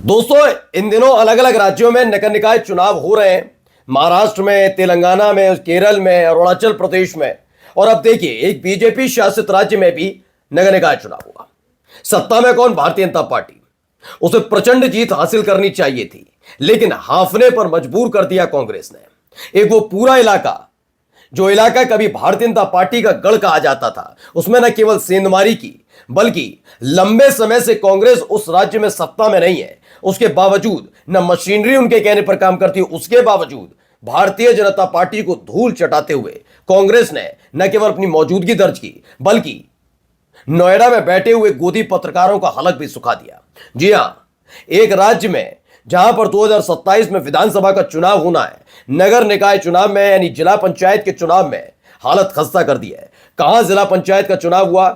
दोस्तों, इन दिनों अलग अलग राज्यों में नगर निकाय चुनाव हो रहे हैं। महाराष्ट्र में, तेलंगाना में, केरल में, अरुणाचल प्रदेश में। और अब देखिए, एक बीजेपी शासित राज्य में भी नगर निकाय चुनाव हुआ। सत्ता में कौन? भारतीय जनता पार्टी। उसे प्रचंड जीत हासिल करनी चाहिए थी, लेकिन हाफने पर मजबूर कर दिया कांग्रेस ने। एक वो पूरा इलाका, जो इलाका कभी भारतीय जनता पार्टी का गढ़ कहा जाता था, उसमें न केवल सेंधमारी की, बल्कि लंबे समय से कांग्रेस उस राज्य में सत्ता में नहीं है। उसके बावजूद न मशीनरी उनके कहने पर काम करती, उसके बावजूद भारतीय जनता पार्टी को धूल चटाते हुए कांग्रेस ने न केवल अपनी मौजूदगी दर्ज की, बल्कि नोएडा में बैठे हुए गोदी पत्रकारों का हलक भी सुखा दिया। जी हां, एक राज्य में जहां पर 2027 में विधानसभा का चुनाव होना है, नगर निकाय चुनाव में यानी जिला पंचायत के चुनाव में हालत खस्ता कर दी है। कहां जिला पंचायत का चुनाव हुआ,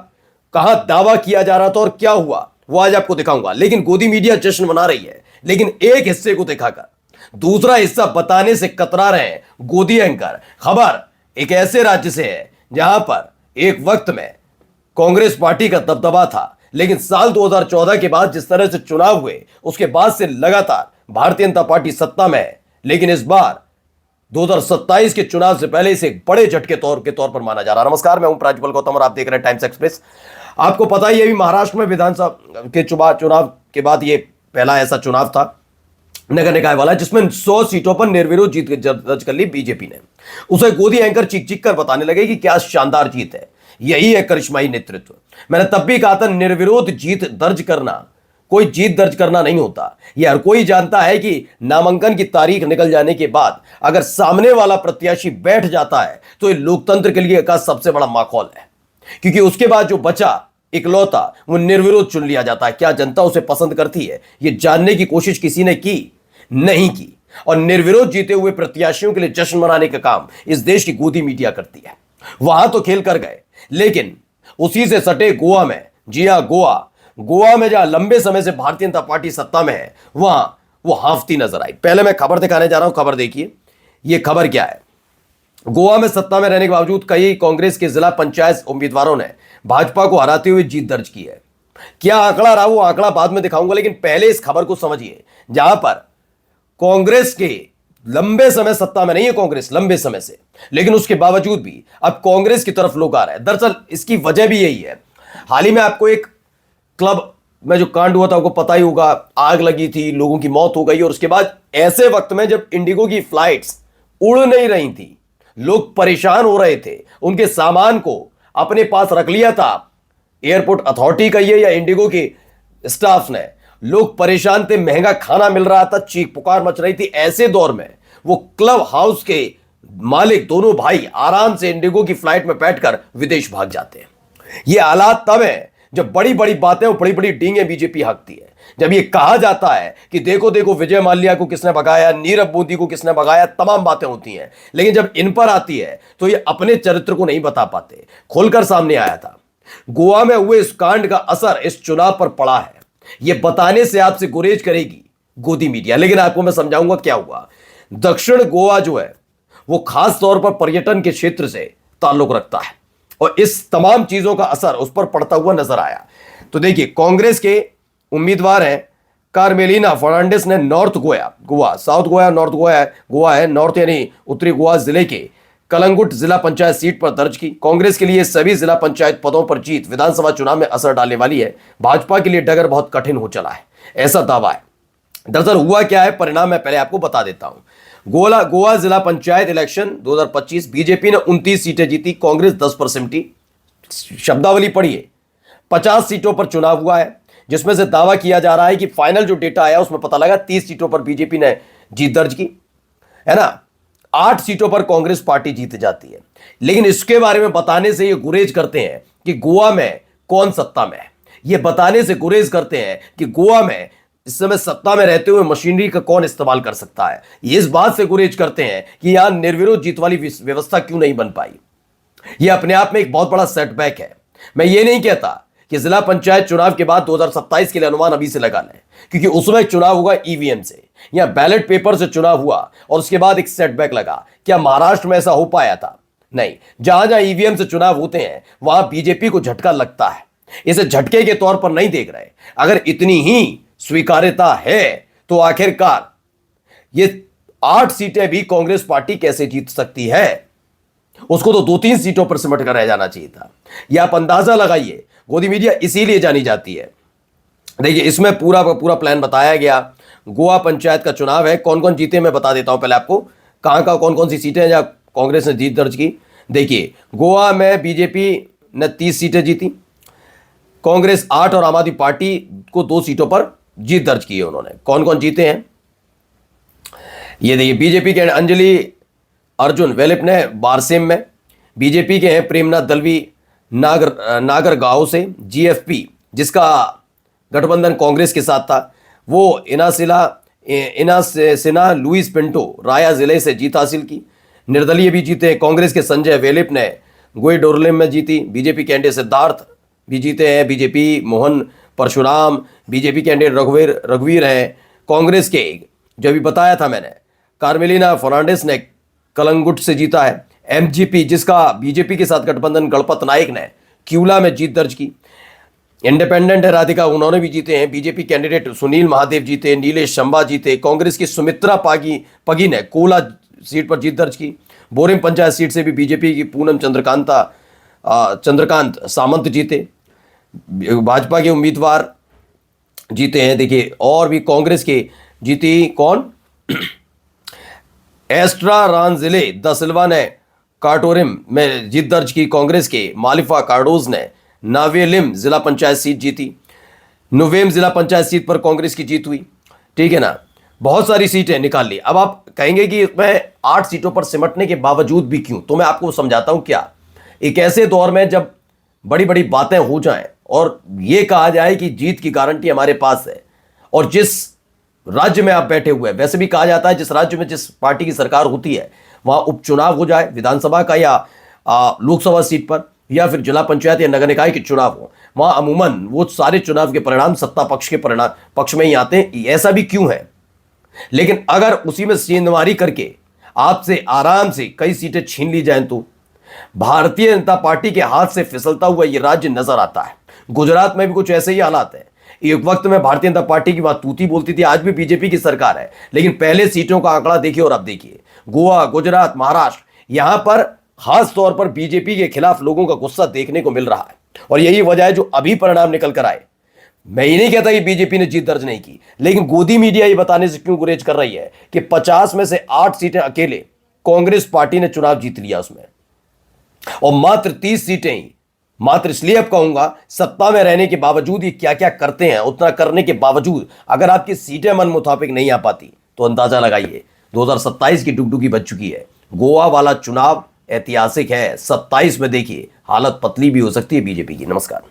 कहां दावा किया जा रहा था और क्या हुआ, वो आज आपको दिखाऊंगा। लेकिन गोदी मीडिया जश्न मना रही है, लेकिन एक हिस्से को दिखाकर दूसरा हिस्सा बताने से कतरा रहे हैं गोदी एंकर। खबर एक ऐसे राज्य से है जहां पर एक वक्त में कांग्रेस पार्टी का दबदबा था, लेकिन साल 2014 के बाद जिस तरह से चुनाव हुए, उसके बाद से लगातार भारतीय जनता पार्टी सत्ता में है। लेकिन इस बार 2027 के चुनाव से पहले इसे एक बड़े झटके के तौर पर माना जा रहा है। नमस्कार, मैं हूं प्राज्वल गौतम और आप देख रहे हैं टाइम्स एक्सप्रेस। आपको पता ही है, अभी महाराष्ट्र में विधानसभा के चुनाव के बाद ये पहला ऐसा चुनाव था नगर निकाय वाला, जिसमें 100 सीटों पर निर्विरोध जीत दर्ज कर ली बीजेपी ने। उसे गोदी एंकर चीख चीख कर बताने लगे कि क्या शानदार जीत है, यही है करिश्माई नेतृत्व। मैंने तब भी कहा था, निर्विरोध जीत दर्ज करना कोई जीत दर्ज करना नहीं होता। यह हर कोई जानता है कि नामांकन की तारीख निकल जाने के बाद अगर सामने वाला प्रत्याशी बैठ जाता है तो यह लोकतंत्र के लिए का सबसे बड़ा माखौल है, क्योंकि उसके बाद जो बचा इकलौता वो निर्विरोध चुन लिया जाता है। क्या जनता उसे पसंद करती है, यह जानने की कोशिश किसी ने की नहीं की। और निर्विरोध जीते हुए प्रत्याशियों के लिए जश्न मनाने का काम इस देश की गोदी मीडिया करती है। वहां तो खेल कर गए, लेकिन उसी से सटे गोवा में, जी हां, गोवा में जहां लंबे समय से भारतीय जनता पार्टी सत्ता में है, वहां वो हाफती नजर आई। पहले मैं खबर दिखाने जा रहा हूं। खबर देखिए, ये खबर क्या है। गोवा में सत्ता में रहने के बावजूद कई कांग्रेस के जिला पंचायत उम्मीदवारों ने भाजपा को हराते हुए जीत दर्ज की है। क्या आंकड़ा रहा, वो आंकड़ा बाद में दिखाऊंगा, लेकिन पहले इस खबर को समझिए। जहां पर कांग्रेस के लंबे समय सत्ता में नहीं है, कांग्रेस लंबे समय से, लेकिन उसके बावजूद भी अब कांग्रेस की तरफ लोग आ रहे हैं। दरअसल इसकी वजह भी यही है। हाल ही में आपको एक क्लब में जो कांड हुआ था, आपको पता ही होगा, आग लगी थी, लोगों की मौत हो गई। और उसके बाद ऐसे वक्त में जब इंडिगो की फ्लाइट्स उड़ नहीं रही थी, लोग परेशान हो रहे थे, उनके सामान को अपने पास रख लिया था एयरपोर्ट अथॉरिटी का ये या इंडिगो के स्टाफ ने। लोग परेशान थे, महंगा खाना मिल रहा था, चीख पुकार मच रही थी। ऐसे दौर में वो क्लब हाउस के मालिक दोनों भाई आराम से इंडिगो की फ्लाइट में बैठकर विदेश भाग जाते हैं। ये हालात तब है जब बड़ी बड़ी बातें और बड़ी बड़ी डींगे बीजेपी हाँकती है। जब ये कहा जाता है कि देखो देखो विजय माल्या को किसने भगाया, नीरव मोदी को किसने भगाया, तमाम बातें होती हैं। लेकिन जब इन पर आती है तो ये अपने चरित्र को नहीं बता पाते। खुलकर सामने आया था, गोवा में हुए इस कांड का असर इस चुनाव पर पड़ा है। यह बताने से आपसे गुरेज करेगी गोदी मीडिया, लेकिन आपको मैं समझाऊंगा क्या हुआ। दक्षिण गोवा जो है वो खास तौर पर पर्यटन के क्षेत्र से ताल्लुक रखता है, और इस तमाम चीजों का असर उस पर पड़ता हुआ नजर आया। तो देखिए, कांग्रेस के उम्मीदवार हैं कार्मेलिना फर्नांडिस ने north Goa, south Goa, north Goa है, नॉर्थ यानी उत्तरी गोवा जिले के कलंगुट जिला पंचायत सीट पर दर्ज की। कांग्रेस के लिए सभी जिला पंचायत पदों पर जीत विधानसभा चुनाव में असर डालने वाली है। भाजपा के लिए डगर बहुत कठिन हो चला है, ऐसा दावा है। दरअसल हुआ क्या है, परिणाम मैं पहले आपको बता देता हूं। गोवा जिला पंचायत इलेक्शन 2025 बीजेपी ने 29 सीटें जीती, कांग्रेस 10 पर सिमटी। शब्दावली पढ़िए, 50 सीटों पर चुनाव हुआ है, जिसमें से दावा किया जा रहा है कि फाइनल जो डेटा आया उसमें पता लगा 30 सीटों पर बीजेपी ने जीत दर्ज की है ना। 8 सीटों पर कांग्रेस पार्टी जीत जाती है। लेकिन इसके बारे में बताने से ये गुरेज करते हैं कि गोवा में कौन सत्ता में है। ये बताने से गुरेज करते हैं कि गोवा में इस समय सत्ता में रहते हुए मशीनरी का कौन इस्तेमाल कर सकता है। ये इस बात से गुरेज करते हैं कि यहां निर्विरोध जीत वाली व्यवस्था क्यों नहीं बन पाई। यह अपने आप में एक बहुत बड़ा सेटबैक है। मैं ये नहीं कहता कि जिला पंचायत चुनाव के बाद 2027 के लिए अनुमान अभी से लगा लें, क्योंकि उसमें चुनाव होगा ईवीएम से या बैलेट पेपर से चुनाव हुआ और उसके बाद एक सेटबैक लगा। क्या महाराष्ट्र में ऐसा हो पाया था? नहीं। जहां जहां ईवीएम से चुनाव होते हैं वहां बीजेपी को झटका लगता है। इसे झटके के तौर पर नहीं देख रहे। अगर इतनी ही स्वीकार्यता है तो आखिरकार ये 8 सीटें भी कांग्रेस पार्टी कैसे जीत सकती है? उसको तो 2-3 सीटों पर सिमट कर रह जाना चाहिए था। यह आप अंदाजा लगाइए, गोदी मीडिया इसीलिए जानी जाती है। देखिए, इसमें पूरा का पूरा प्लान बताया गया। गोवा पंचायत का चुनाव है, कौन कौन जीते मैं बता देता हूं पहले आपको, कहां कहां कौन कौन सी सीटें हैं जहां कांग्रेस ने जीत दर्ज की। देखिए, गोवा में बीजेपी ने 30 सीटें जीती, कांग्रेस 8 और आम आदमी पार्टी को 2 सीटों पर जीत दर्ज की है उन्होंने। कौन कौन जीते हैं ये देखिए, बीजेपी के अंजलि अर्जुन वेलिप ने बारसेम में, बीजेपी के हैं प्रेमनाथ दलवी नागरगांव से, जीएफपी जिसका गठबंधन कांग्रेस के साथ था वो इनासिना लुइस पिंटो राया जिले से जीत हासिल की। निर्दलीय भी जीते, कांग्रेस के संजय वेलिप ने गुइडोरलेम में जीती, बीजेपी कैंडिडेट सिद्धार्थ भी जीते हैं, BJP Mohan Parshuram, BJP candidate रघुवीर हैं, कांग्रेस के जो भी बताया था मैंने कार्मेलिना फर्नांडिस ने कलंगुट से जीता है, एमजीपी जिसका बीजेपी के साथ गठबंधन गणपत नायक ने क्यूला में जीत दर्ज की, इंडिपेंडेंट है राधिका उन्होंने भी जीते हैं, बीजेपी कैंडिडेट सुनील महादेव जीते, नीलेश शंबा जीते, कांग्रेस की सुमित्रा पगी ने कोला सीट पर जीत दर्ज की, बोरिम पंचायत सीट से भी बीजेपी की पूनम चंद्रकांत सामंत जीते, भाजपा के उम्मीदवार जीते हैं। देखिए, और भी कांग्रेस के जीती कौन, एस्ट्रा रांजिले द सिल्वा ने कार्टोरिम में जीत दर्ज की, कांग्रेस के मालिफा कार्डोज ने नावेलिम जिला पंचायत सीट जीती, नुवेम जिला पंचायत सीट पर कांग्रेस की जीत हुई। ठीक है ना, बहुत सारी सीटें निकाल ली। अब आप कहेंगे कि मैं 8 सीटों पर सिमटने के बावजूद भी क्यों, तो मैं आपको समझाता हूं क्या। एक ऐसे दौर में जब बड़ी बड़ी बातें हो जाएं और यह कहा जाए कि जीत की गारंटी हमारे पास है, और जिस राज्य में आप बैठे हुए हैं, वैसे भी कहा जाता है जिस राज्य में जिस पार्टी की सरकार होती है वहां उपचुनाव हो जाए विधानसभा का या लोकसभा सीट पर, या फिर जिला पंचायत या नगर निकाय के चुनाव हो, वहां अमूमन वो सारे चुनाव के परिणाम सत्ता पक्ष के परिणाम पक्ष में ही आते हैं। ऐसा भी क्यों है? लेकिन अगर उसी में सेंधमारी करके आपसे आराम से कई सीटें छीन ली जाएं तो भारतीय जनता पार्टी के हाथ से फिसलता हुआ यह राज्य नजर आता है। गुजरात में भी कुछ ऐसे ही हालात है। एक वक्त में भारतीय जनता पार्टी की बात तूती बोलती थी, आज भी बीजेपी की सरकार है, लेकिन पहले सीटों का आंकड़ा देखिए और अब देखिए, गोवा, गुजरात, महाराष्ट्र, यहां पर खास तौर पर बीजेपी के खिलाफ लोगों का गुस्सा देखने को मिल रहा है। और यही वजह है जो अभी परिणाम निकल कर आए। मैं ये नहीं कहता कि बीजेपी ने जीत दर्ज नहीं की, लेकिन गोदी मीडिया ये बताने से क्यों गुरेज कर रही है कि 50 में से 8 सीटें अकेले कांग्रेस पार्टी ने चुनाव जीत लिया उसमें, और मात्र 30 सीटें ही, मात्र इसलिए अब कहूंगा सत्ता में रहने के बावजूद ये क्या क्या करते हैं, उतना करने के बावजूद अगर आपकी सीटें मन मुताबिक नहीं आ पाती तो अंदाजा लगाइए 2027 की डुगडुगी बच चुकी है। गोवा वाला चुनाव ऐतिहासिक है, 27 में देखिए हालत पतली भी हो सकती है बीजेपी की। नमस्कार।